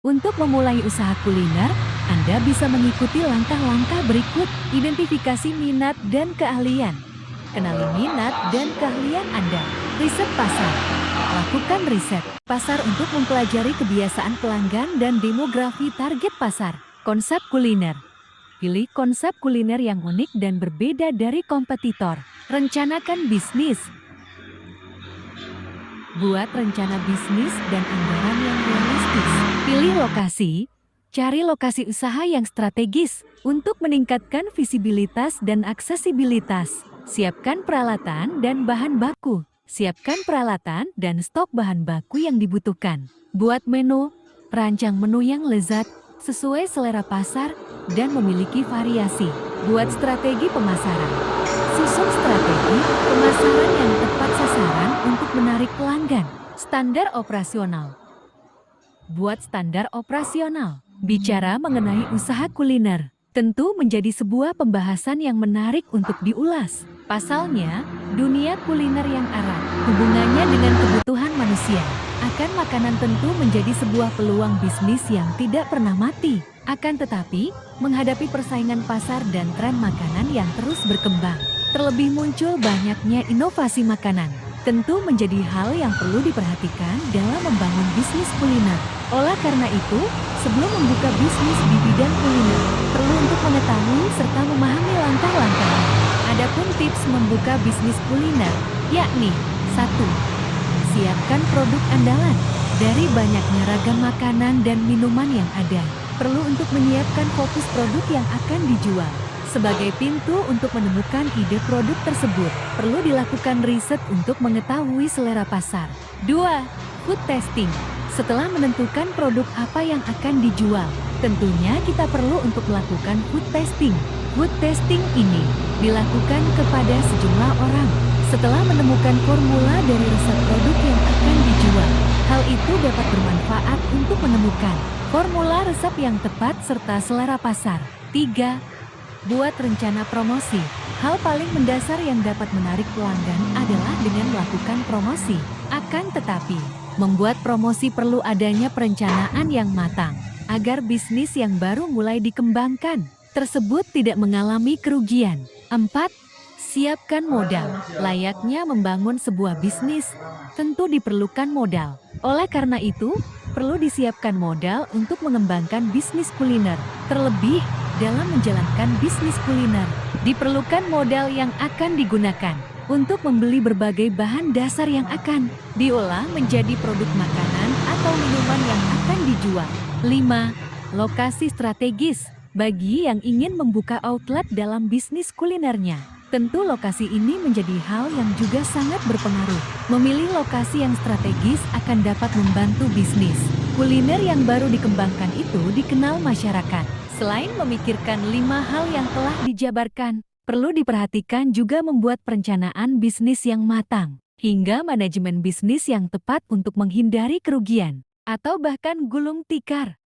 Untuk memulai usaha kuliner, Anda bisa mengikuti langkah-langkah berikut. Identifikasi minat dan keahlian. Kenali minat dan keahlian Anda. Riset pasar. Lakukan riset pasar untuk mempelajari kebiasaan pelanggan dan demografi target pasar. Konsep kuliner. Pilih konsep kuliner yang unik dan berbeda dari kompetitor. Rencanakan bisnis. Buat rencana bisnis dan anggaran yang realistis. Pilih lokasi. Cari lokasi usaha yang strategis untuk meningkatkan visibilitas dan aksesibilitas. Siapkan peralatan dan bahan baku. Siapkan peralatan dan stok bahan baku yang dibutuhkan. Buat menu. Rancang menu yang lezat, sesuai selera pasar, dan memiliki variasi. Buat strategi pemasaran. Susun strategi pemasaran yang tepat sasaran untuk menarik pelanggan. Standar operasional. Buat standar operasional. Bicara mengenai usaha kuliner, tentu menjadi sebuah pembahasan yang menarik untuk diulas. Pasalnya, dunia kuliner yang erat hubungannya dengan kebutuhan manusia akan makanan tentu menjadi sebuah peluang bisnis yang tidak pernah mati. Akan tetapi, menghadapi persaingan pasar dan tren makanan yang terus berkembang, terlebih muncul banyaknya inovasi makanan, tentu menjadi hal yang perlu diperhatikan dalam membangun bisnis kuliner. Oleh karena itu, sebelum membuka bisnis di bidang kuliner, perlu untuk mengetahui serta memahami langkah-langkahnya. Adapun tips membuka bisnis kuliner, yakni 1. Siapkan produk andalan. Dari banyaknya ragam makanan dan minuman yang ada, perlu untuk menyiapkan fokus produk yang akan dijual. Sebagai pintu untuk menemukan ide produk tersebut, perlu dilakukan riset untuk mengetahui selera pasar. 2. Food testing. Setelah menentukan produk apa yang akan dijual, tentunya kita perlu untuk melakukan food testing. Food testing ini dilakukan kepada sejumlah orang. Setelah menemukan formula dari resep produk yang akan dijual, hal itu dapat bermanfaat untuk menemukan formula resep yang tepat serta selera pasar. 3. Buat rencana promosi. Hal paling mendasar yang dapat menarik pelanggan adalah dengan melakukan promosi. Akan tetapi, membuat promosi perlu adanya perencanaan yang matang, agar bisnis yang baru mulai dikembangkan tersebut tidak mengalami kerugian. 4. Siapkan modal. Layaknya membangun sebuah bisnis, tentu diperlukan modal. Oleh karena itu, perlu disiapkan modal untuk mengembangkan bisnis kuliner. Terlebih, dalam menjalankan bisnis kuliner, diperlukan modal yang akan digunakan untuk membeli berbagai bahan dasar yang akan diolah menjadi produk makanan atau minuman yang akan dijual. 5. Lokasi strategis. Bagi yang ingin membuka outlet dalam bisnis kulinernya, tentu lokasi ini menjadi hal yang juga sangat berpengaruh. Memilih lokasi yang strategis akan dapat membantu bisnis kuliner yang baru dikembangkan itu dikenal masyarakat. Selain memikirkan 5 hal yang telah dijabarkan, perlu diperhatikan juga membuat perencanaan bisnis yang matang, hingga manajemen bisnis yang tepat untuk menghindari kerugian, atau bahkan gulung tikar.